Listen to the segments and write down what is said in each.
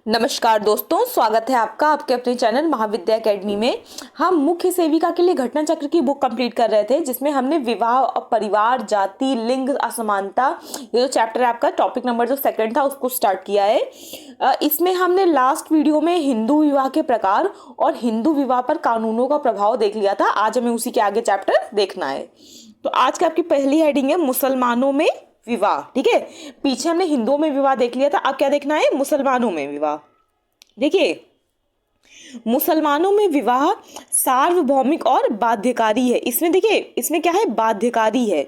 नमस्कार दोस्तों, स्वागत है आपका आपके अपने चैनल महाविद्या एकेडमी में। हम मुख्य सेविका के लिए घटना चक्र की बुक कंप्लीट कर रहे थे, जिसमें हमने विवाह और परिवार, जाति, लिंग असमानता, ये जो चैप्टर है आपका, टॉपिक नंबर जो सेकंड था उसको स्टार्ट किया है। इसमें हमने लास्ट वीडियो में हिंदू विवाह के प्रकार और हिंदू विवाह पर कानूनों का प्रभाव देख लिया था। आज हमें उसी के आगे चैप्टर देखना है। तो आज की आपकी पहली हेडिंग है मुसलमानों में विवाह। ठीक है, पीछे हमने हिंदुओं में विवाह देख लिया था, अब क्या देखना है? मुसलमानों में विवाह। देखिए, मुसलमानों में विवाह सार्वभौमिक और बाध्यकारी है। इसमें देखिए, इसमें क्या है? बाध्यकारी है।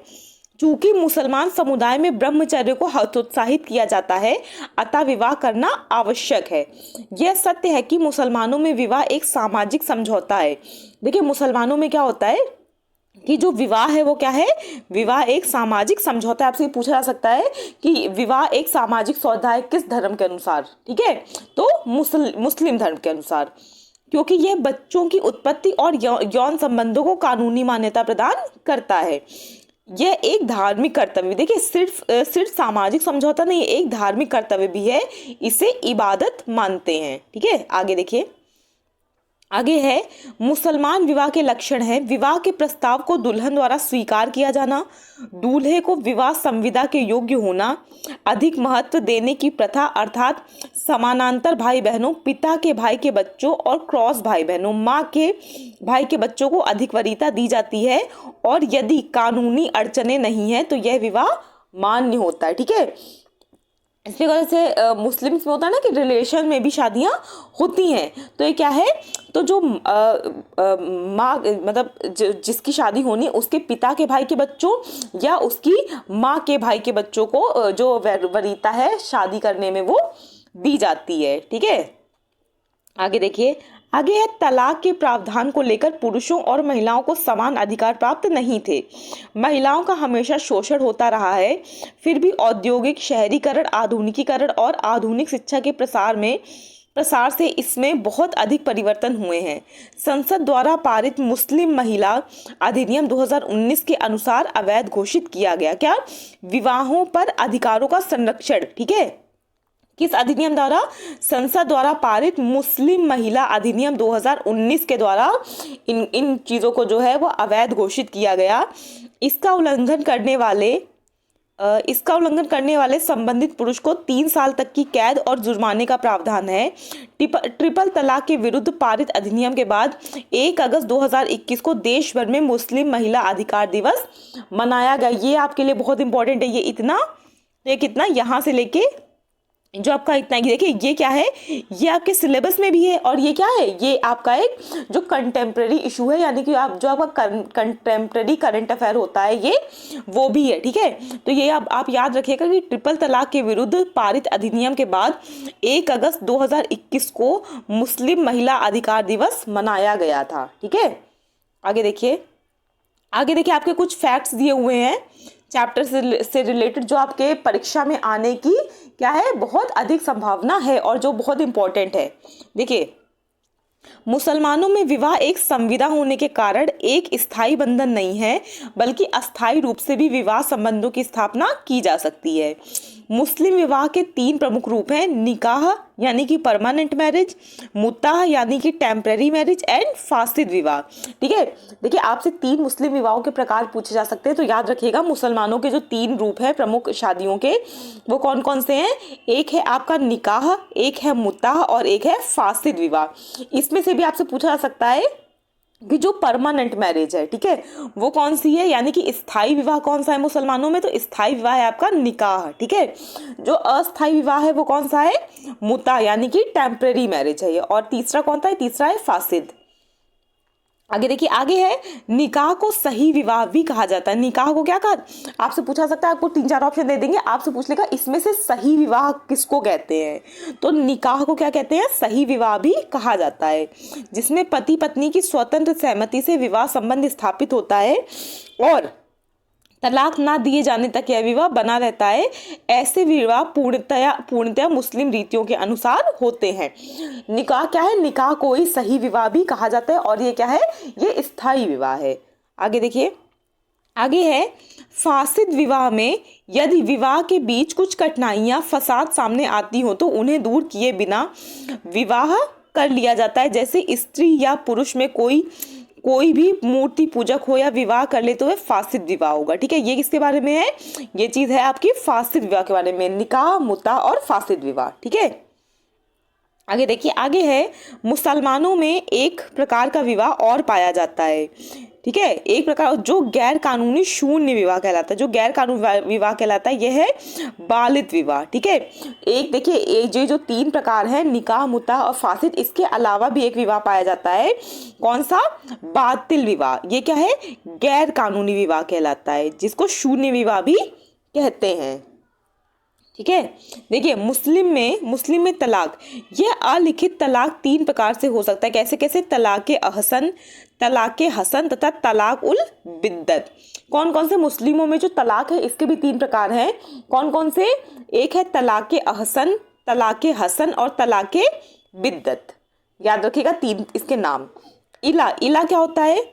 चूंकि मुसलमान समुदाय में ब्रह्मचर्य को हतोत्साहित किया जाता है, अतः विवाह करना आवश्यक है। यह सत्य है कि मुसलमानों में विवाह एक सामाजिक समझौता है। देखिए, मुसलमानों में क्या होता है कि जो विवाह है वो क्या है? विवाह एक सामाजिक समझौता है। आपसे ये पूछा जा सकता है कि विवाह एक सामाजिक सौदा है किस धर्म के अनुसार? ठीक है, तो मुस्लिम धर्म के अनुसार, क्योंकि यह बच्चों की उत्पत्ति और यौन संबंधों को कानूनी मान्यता प्रदान करता है। यह एक धार्मिक कर्तव्य, देखिए सिर्फ सामाजिक समझौता नहीं, एक धार्मिक कर्तव्य भी है। इसे इबादत मानते हैं। ठीक है, आगे देखिए, आगे है मुसलमान विवाह के लक्षण है। विवाह के प्रस्ताव को दुल्हन द्वारा स्वीकार किया जाना, दूल्हे को विवाह संविदा के योग्य होना, अधिक महत्व देने की प्रथा अर्थात समानांतर भाई बहनों, पिता के भाई के बच्चों और क्रॉस भाई बहनों, माँ के भाई के बच्चों को अधिक वरीयता दी जाती है, और यदि कानूनी अड़चने नहीं है तो यह विवाह मान्य होता है। ठीक है, इसी वजह से मुस्लिम्स में होता है ना कि रिलेशन में भी शादियां होती हैं। तो ये क्या है? तो जो माँ मतलब जिसकी शादी होनी, उसके पिता के भाई के बच्चों या उसकी माँ के भाई के बच्चों को जो वरीयता है शादी करने में वो दी जाती है। ठीक है, आगे देखिए, आगे है तलाक के प्रावधान को लेकर पुरुषों और महिलाओं को समान अधिकार प्राप्त नहीं थे। महिलाओं का हमेशा शोषण होता रहा है। फिर भी औद्योगिक शहरीकरण, आधुनिकीकरण और आधुनिक शिक्षा के प्रसार से इसमें बहुत अधिक परिवर्तन हुए हैं। संसद द्वारा पारित मुस्लिम महिला अधिनियम 2019 के अनुसार अवैध घोषित किया गया क्या? विवाहों पर अधिकारों का संरक्षण। ठीक है, किस अधिनियम द्वारा? संसद द्वारा पारित मुस्लिम महिला अधिनियम 2019 के द्वारा इन चीज़ों को जो है वो अवैध घोषित किया गया। इसका उल्लंघन करने वाले संबंधित पुरुष को 3 साल तक की कैद और जुर्माने का प्रावधान है। ट्रिपल तलाक के विरुद्ध पारित अधिनियम के बाद 1 अगस्त 2021 को देश भर में मुस्लिम महिला अधिकार दिवस मनाया गया। ये आपके लिए बहुत इंपॉर्टेंट है। ये कितना यहाँ से लेके जो आपका इतना, देखिए ये क्या है? ये आपके सिलेबस में भी है, और ये क्या है? ये आपका एक जो कंटेम्प्रेरी इशू है, यानी कि आप जो आपका कंटेम्प्रेरी करंट अफेयर होता है ये वो भी है। ठीक है, तो ये आप याद रखिएगा कि ट्रिपल तलाक के विरुद्ध पारित अधिनियम के बाद 1 अगस्त 2021 को मुस्लिम महिला अधिकार दिवस मनाया गया था। ठीक है, आगे देखिए, आपके कुछ फैक्ट्स दिए हुए हैं चैप्टर से रिलेटेड, जो आपके परीक्षा में आने की क्या है? बहुत अधिक संभावना है और जो बहुत इंपॉर्टेंट है। देखिए, मुसलमानों में विवाह एक संविदा होने के कारण एक स्थायी बंधन नहीं है, बल्कि अस्थायी रूप से भी विवाह संबंधों की स्थापना की जा सकती है। मुस्लिम विवाह के 3 प्रमुख रूप हैं: निकाह यानी कि परमानेंट मैरिज, मुताह यानी कि टेम्परेरी मैरिज, एंड फासिद विवाह। ठीक है, देखिए आपसे 3 मुस्लिम विवाहों के प्रकार पूछे जा सकते हैं, तो याद रखिएगा मुसलमानों के जो 3 रूप हैं प्रमुख शादियों के, वो कौन कौन से हैं? एक है आपका निकाह, एक है मुताह और एक है फासिद विवाह। इसमें से भी आपसे पूछा जा सकता है कि जो परमानेंट मैरिज है, ठीक है, वो कौन सी है, यानी कि स्थायी विवाह कौन सा है मुसलमानों में? तो स्थायी विवाह है आपका निकाह। ठीक है, जो अस्थायी विवाह है वो कौन सा है? मुता यानी कि टेम्परेरी मैरिज है ये। और तीसरा कौन सा है? तीसरा है फासिद। आगे देखिए, आगे है निकाह को सही विवाह भी कहा जाता है। निकाह को क्या कहा? आपसे पूछा सकता है, आपको 3-4 ऑप्शन दे देंगे, आपसे पूछ लेगा इसमें से सही विवाह किसको कहते हैं? तो निकाह को क्या कहते हैं? सही विवाह भी कहा जाता है, जिसमें पति पत्नी की स्वतंत्र सहमति से विवाह संबंध स्थापित होता है और तलाक ना दिए जाने तक यह विवाह बना रहता है। ऐसे विवाह पूर्णतया मुस्लिम रीतियों के अनुसार होते हैं। निकाह क्या है? निकाह को ही सही विवाह भी कहा जाता है, और ये क्या है? ये स्थायी विवाह है। आगे देखिए, आगे है फासिद विवाह में यदि विवाह के बीच कुछ कठिनाइयां फसाद सामने आती हो तो उन्हें दूर किए बिना विवाह कर लिया जाता है। जैसे स्त्री या पुरुष में कोई भी मूर्ति पूजक हो या विवाह कर ले तो वह फासिद विवाह होगा। ठीक है, ये किसके बारे में है? ये चीज है आपकी फासिद विवाह के बारे में, निकाह, मुता और फासिद विवाह। ठीक है, आगे देखिए, आगे है मुसलमानों में एक प्रकार का विवाह और पाया जाता है। ठीक है, एक प्रकार जो गैर कानूनी शून्य विवाह कहलाता है, जो गैर कानूनी विवाह कहलाता है, यह है बालित विवाह। ठीक है, एक देखिए, ये जो 3 प्रकार है, निकाह, मुता और फासिद, इसके अलावा भी एक विवाह पाया जाता है। कौन सा? बातिल विवाह। ये क्या है? गैर कानूनी विवाह कहलाता है, जिसको शून्य विवाह भी कहते हैं। ठीक है, देखिए, मुस्लिम में तलाक, यह अलिखित तलाक 3 प्रकार से हो सकता है। कैसे कैसे? तलाक अहसन, तलाक हसन तथा तलाक उल बिद्दत। कौन कौन से मुस्लिमों में जो तलाक है इसके भी 3 प्रकार हैं। कौन कौन से? एक है तलाक अहसन, तलाक हसन और तलाक बिद्दत। याद रखिएगा 3 इसके नाम। इला क्या होता है?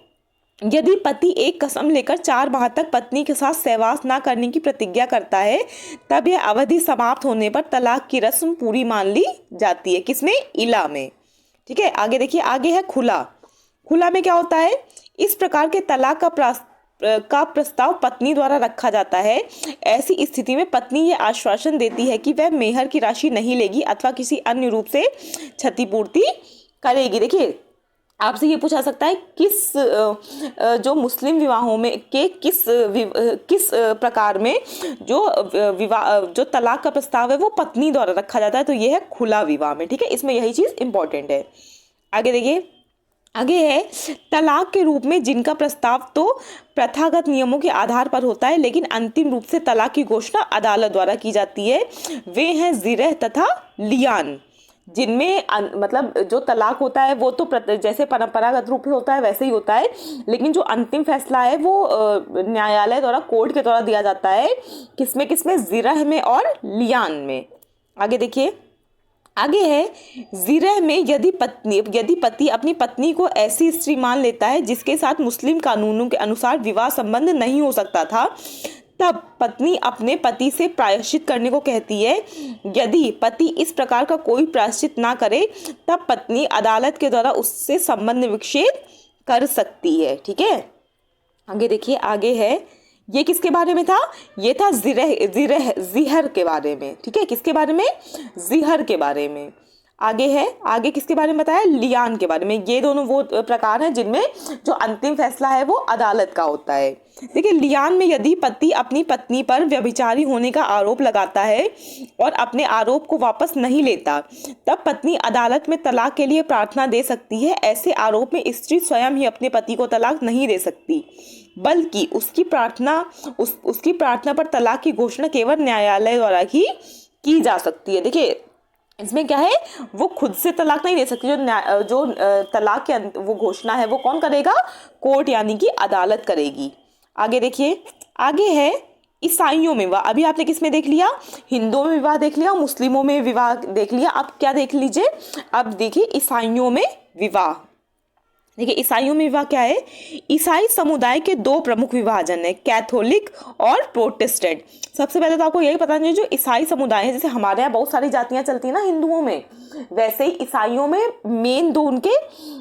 यदि पति एक कसम लेकर 4 माह तक पत्नी के साथ सहवास न करने की प्रतिज्ञा करता है तब यह अवधि समाप्त होने पर तलाक की रस्म पूरी मान ली जाती है। किसमें? इला में। ठीक है, आगे देखिए, आगे है खुला। खुला में क्या होता है? इस प्रकार के तलाक का प्रस्ताव पत्नी द्वारा रखा जाता है। ऐसी स्थिति में पत्नी ये आश्वासन देती है कि वह मेहर की राशि नहीं लेगी अथवा किसी अन्य रूप से क्षतिपूर्ति करेगी। देखिए, आपसे ये पूछा सकता है जो मुस्लिम विवाहों में के किस प्रकार में जो तलाक का प्रस्ताव है वो पत्नी द्वारा रखा जाता है, तो ये है खुला विवाह में। ठीक है, इसमें यही चीज इंपॉर्टेंट है। आगे देखिए, आगे है तलाक के रूप में जिनका प्रस्ताव तो प्रथागत नियमों के आधार पर होता है लेकिन अंतिम रूप से तलाक की घोषणा अदालत द्वारा की जाती है। वे हैं जिरह तथा लियान, जिनमें मतलब जो तलाक होता है वो तो जैसे परंपरागत रूप से होता है वैसे ही होता है, लेकिन जो अंतिम फैसला है वो न्यायालय द्वारा, कोर्ट के द्वारा दिया जाता है। किसमें किसमें? जिरह में और लियान में। आगे देखिए, आगे है जिरह में यदि पति अपनी पत्नी को ऐसी स्त्री मान लेता है जिसके साथ मुस्लिम कानूनों के अनुसार विवाह संबंध नहीं हो सकता था, तब पत्नी अपने पति से प्रायश्चित करने को कहती है। यदि पति इस प्रकार का कोई प्रायश्चित ना करे तब पत्नी अदालत के द्वारा उससे संबंध विच्छेद कर सकती है। ठीक है, आगे देखिए, आगे है, ये किसके बारे में था? ये था जिहर के बारे में। ठीक है, किसके बारे में? जिहर के बारे में। आगे है, आगे किसके बारे में बताया? लियान के बारे में। ये दोनों वो प्रकार हैं जिनमें जो अंतिम फैसला है वो अदालत का होता है। देखिए, लियान में यदि पति अपनी पत्नी पर व्यभिचारी होने का आरोप लगाता है और अपने आरोप को वापस नहीं लेता, तब पत्नी अदालत में तलाक के लिए प्रार्थना दे सकती है। ऐसे आरोप में स्त्री स्वयं ही अपने पति को तलाक नहीं दे सकती, बल्कि उसकी प्रार्थना पर तलाक की घोषणा केवल न्यायालय द्वारा ही की जा सकती है। देखिए, इसमें क्या है? वो खुद से तलाक नहीं दे सकती। जो तलाक के वो घोषणा है वो कौन करेगा? कोर्ट यानी कि अदालत करेगी। आगे देखिए, आगे है ईसाइयों में विवाह। अभी आपने किस में देख लिया? हिंदुओं में विवाह देख लिया, मुस्लिमों में विवाह देख लिया। अब क्या देख लीजिए? अब देखिए ईसाइयों में विवाह। देखिए, ईसाइयों में विवाह क्या है? ईसाई समुदाय के 2 प्रमुख विभाजन है, कैथोलिक और प्रोटेस्टेंट। सबसे पहले तो आपको यही पता नहीं, जो ईसाई समुदाय है, जैसे हमारे यहाँ बहुत सारी जातियां चलती है ना हिंदुओं में, वैसे ही ईसाइयों में मेन 2 उनके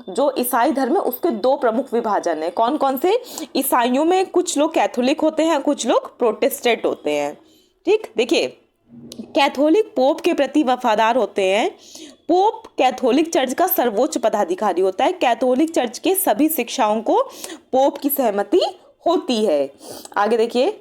जो ईसाई धर्म है उसके 2 प्रमुख विभाजन है। कौन कौन से? ईसाइयों में कुछ लोग कैथोलिक होते हैं, कुछ लोग प्रोटेस्टेंट होते हैं। ठीक, देखिए, कैथोलिक पोप के प्रति वफादार होते हैं। पोप कैथोलिक चर्च का सर्वोच्च पदाधिकारी होता है। कैथोलिक चर्च के सभी शिक्षाओं को पोप की सहमति होती है। आगे देखिए,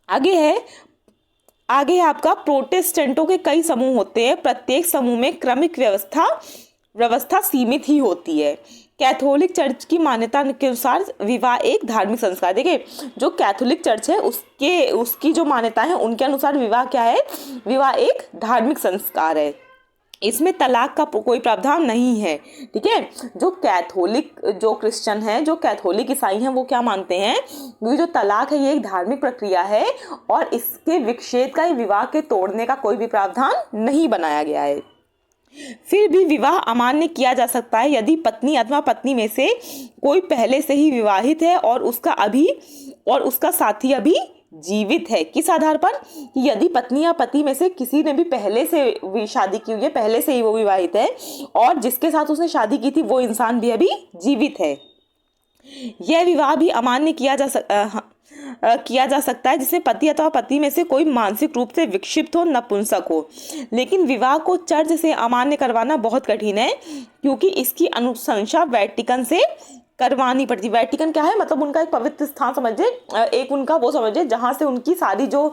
आगे है आपका प्रोटेस्टेंटों के कई समूह होते हैं। प्रत्येक समूह में क्रमिक व्यवस्था सीमित ही होती है। कैथोलिक चर्च की मान्यता के अनुसार विवाह एक धार्मिक संस्कार। देखिए, जो कैथोलिक चर्च है उसकी जो मान्यता है उनके अनुसार विवाह क्या है? विवाह एक धार्मिक संस्कार है। इसमें तलाक का कोई प्रावधान नहीं है। ठीक है, जो क्रिश्चियन हैं, जो कैथोलिक ईसाई हैं, वो क्या मानते हैं? ये जो तलाक है ये एक धार्मिक प्रक्रिया है और इसके विच्छेद का, विवाह के तोड़ने का कोई भी प्रावधान नहीं बनाया गया है। फिर भी विवाह अमान्य किया जा सकता है यदि पत्नी अथवा पत्नी में से कोई पहले से ही विवाहित है और उसका साथी अभी जीवित है। किस आधार पर? कि यदि पत्नी या पति में से किसी ने भी पहले से शादी की हुई है, पहले से ही वो विवाहित है और जिसके साथ उसने शादी की थी वो इंसान भी अभी जीवित है। यह विवाह भी अमान्य किया जा सकता है जिसमें पति अथवा पति में से कोई मानसिक रूप से विक्षिप्त हो, नपुंसक हो। लेकिन विवाह को चर्च से अमान्य करवाना बहुत कठिन है क्योंकि इसकी अनुशंसा वेटिकन से करवानी पड़ती। वेटिकन क्या है? मतलब उनका एक पवित्र स्थान समझिए, एक उनका वो समझिए जहाँ से उनकी सारी जो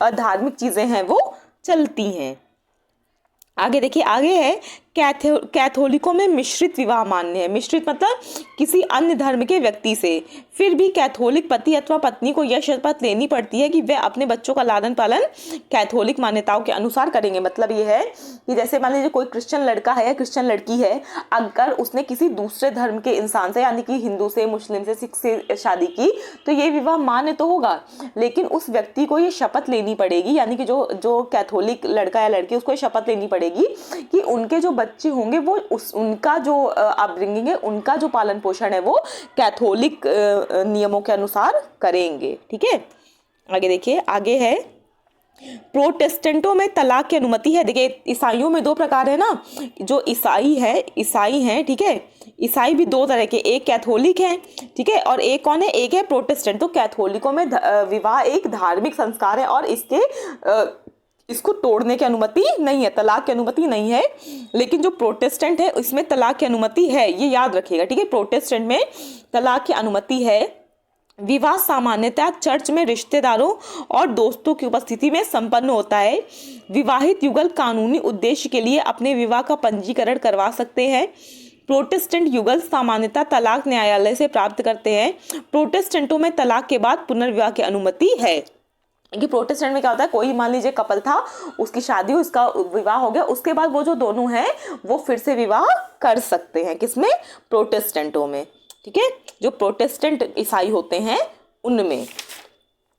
धार्मिक चीज़ें हैं वो चलती हैं। आगे देखिए, आगे है कैथोलिकों में मिश्रित विवाह मान्य है। मिश्रित मतलब किसी अन्य धर्म के व्यक्ति से। फिर भी कैथोलिक पति अथवा पत्नी को यह शपथ लेनी पड़ती है कि वे अपने बच्चों का लालन पालन कैथोलिक मान्यताओं के अनुसार करेंगे। मतलब ये है कि जैसे मान लीजिए कोई क्रिश्चियन लड़का है या क्रिश्चियन लड़की है, अगर उसने किसी दूसरे धर्म के इंसान से यानी कि हिंदू से, मुस्लिम से, सिख से शादी की तो ये विवाह मान्य तो होगा, लेकिन उस व्यक्ति को ये शपथ लेनी पड़ेगी, यानी कि जो कैथोलिक लड़का या लड़की उसको शपथ लेनी पड़ेगी कि उनके जो बच्चे होंगे वो उनका जो अपब्रिंगिंग है, उनका जो पालन पोषण है वो कैथोलिक नियमों के अनुसार करेंगे। ठीक है, आगे देखिए, आगे है प्रोटेस्टेंटों में तलाक की अनुमति है। देखिए ईसाइयों में दो प्रकार है ना, जो ईसाई हैं, ठीक है, ईसाई भी दो तरह के, एक कैथोलिक है, ठीक है, और एक कौन है? एक है प्रोटेस्टेंट। तो कैथोलिकों में विवाह एक धार्मिक संस्कार है और इसको तोड़ने की अनुमति नहीं है, तलाक की अनुमति नहीं है। लेकिन जो प्रोटेस्टेंट है इसमें तलाक की अनुमति है, ये याद रखिएगा। ठीक है, प्रोटेस्टेंट में तलाक की अनुमति है। विवाह सामान्यतः चर्च में रिश्तेदारों और दोस्तों की उपस्थिति में संपन्न होता है। विवाहित युगल कानूनी उद्देश्य के लिए अपने विवाह का पंजीकरण करवा सकते हैं। प्रोटेस्टेंट युगल सामान्यतः तलाक न्यायालय से प्राप्त करते हैं। प्रोटेस्टेंटों में तलाक के बाद पुनर्विवाह की अनुमति है। कि प्रोटेस्टेंट में क्या होता है, कोई मान लीजिए कपल था, उसकी शादी हुई, उसका विवाह हो गया, उसके बाद वो जो दोनों हैं वो फिर से विवाह कर सकते हैं। किसमें? प्रोटेस्टेंटों में। ठीक है, जो प्रोटेस्टेंट ईसाई होते हैं उनमें।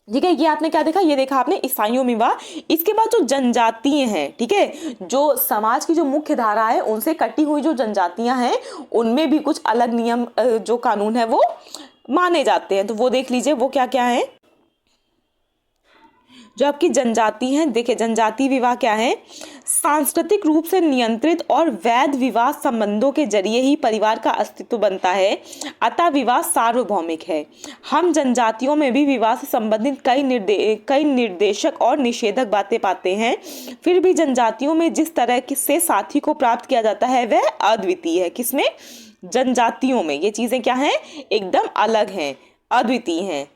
ठीक है, ये आपने क्या देखा? ये देखा आपने ईसाइयों में विवाह। इसके बाद जो जनजातीय हैं, ठीक है, जो समाज की जो मुख्य धारा है उनसे कटी हुई जो जनजातियां हैं उनमें भी कुछ अलग नियम जो कानून है वो माने जाते हैं। तो वो देख लीजिए वो क्या क्या है। जो आपकी जनजाति हैं, देखिए जनजाति विवाह क्या है? सांस्कृतिक रूप से नियंत्रित और वैध विवाह संबंधों के जरिए ही परिवार का अस्तित्व बनता है, अतः विवाह सार्वभौमिक है। हम जनजातियों में भी विवाह से संबंधित कई निर्देशक और निषेधक बातें पाते हैं। फिर भी जनजातियों में जिस तरह से साथी को प्राप्त किया जाता है वह अद्वितीय है। किसमें? जनजातियों में ये चीजें क्या हैं? एकदम अलग हैं, अद्वितीय हैं।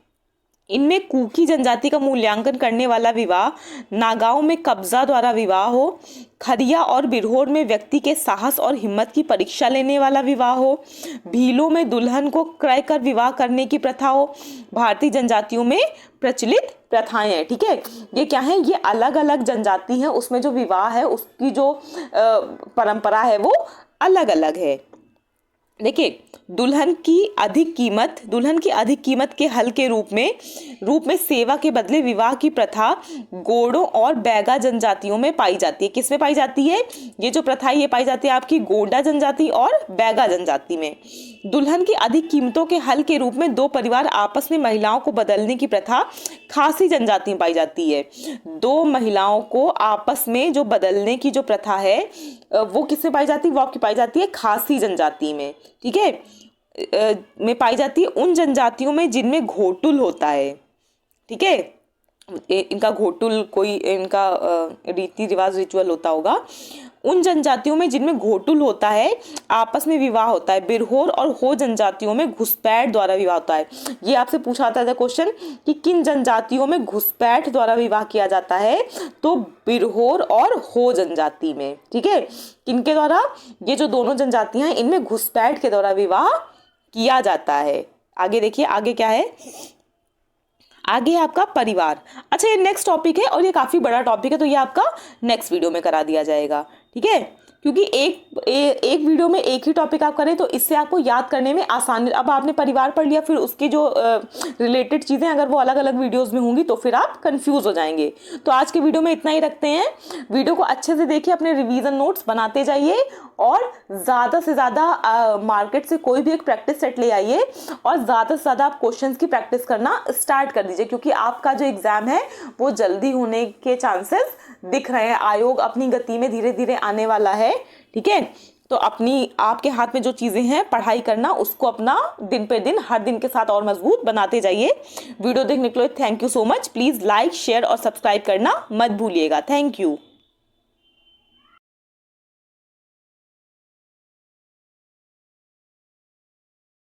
इनमें कुकी जनजाति का मूल्यांकन करने वाला विवाह, नागाओं में कब्जा द्वारा विवाह हो, खरिया और बिरहोर में व्यक्ति के साहस और हिम्मत की परीक्षा लेने वाला विवाह हो, भीलों में दुल्हन को क्रय कर विवाह करने की प्रथा हो, भारतीय जनजातियों में प्रचलित प्रथाएं हैं। ठीक है, ये क्या है? ये अलग अलग जनजाति हैं, उसमें जो विवाह है उसकी जो परंपरा है वो अलग अलग है। देखिए दुल्हन की अधिक कीमत के हल के रूप में सेवा के बदले विवाह की प्रथा गोंडों और बैगा जनजातियों में पाई जाती है। किसमें पाई जाती है? ये जो प्रथा ये पाई जाती है आपकी गोंडा जनजाति और बैगा जनजाति में। दुल्हन की अधिक कीमतों के हल के रूप में दो परिवार आपस में महिलाओं को बदलने की प्रथा खासी जनजाति में पाई जाती है। दो महिलाओं को आपस में जो बदलने की जो प्रथा है वो किसमें पाई जाती है? वो आपकी पाई जाती है खासी जनजाति में। ठीक है, में पाई जाती है उन जनजातियों में जिनमें घोटुल होता है। ठीक है, इनका घोटुल कोई इनका रीति रिवाज रिचुअल होता होगा। उन जनजातियों में जिनमें घोटुल होता है आपस में विवाह होता है। बिरहोर और हो जनजातियों में घुसपैठ द्वारा विवाह होता है। ये आपसे पूछा था क्वेश्चन कि किन जनजातियों में घुसपैठ द्वारा विवाह किया जाता है? तो बिरहोर और हो जनजाति में। ठीक है, किनके द्वारा? ये जो दोनों जनजातियां हैं इनमें घुसपैठ के द्वारा विवाह किया जाता है। आगे देखिए, आगे क्या है? आगे आपका परिवार। अच्छा, ये नेक्स्ट टॉपिक है और ये काफी बड़ा टॉपिक है, तो ये आपका नेक्स्ट वीडियो में करा दिया जाएगा। ठीक है, क्योंकि एक वीडियो में एक ही टॉपिक आप करें तो इससे आपको याद करने में आसानी। अब आपने परिवार पढ़ लिया, फिर उसकी जो रिलेटेड चीज़ें अगर वो अलग अलग वीडियोस में होंगी तो फिर आप कंफ्यूज हो जाएंगे। तो आज के वीडियो में इतना ही रखते हैं। वीडियो को अच्छे से देखिए, अपने रिवीजन नोट्स बनाते जाइए और ज़्यादा से ज़्यादा मार्केट से कोई भी एक प्रैक्टिस सेट ले आइए और ज़्यादा से ज़्यादा आप क्वेश्चंस की प्रैक्टिस करना स्टार्ट कर दीजिए, क्योंकि आपका जो एग्ज़ाम है वो जल्दी होने के चांसेस दिख रहे हैं। आयोग अपनी गति में धीरे धीरे आने वाला है, ठीक है। तो अपनी आपके हाथ में जो चीज़ें हैं पढ़ाई करना, उसको अपना दिन पे दिन हर दिन के साथ और मजबूत बनाते जाइए। वीडियो देखने के लिए thank you so much. Please like, share और सब्सक्राइब करना मत भूलिएगा। Thank you.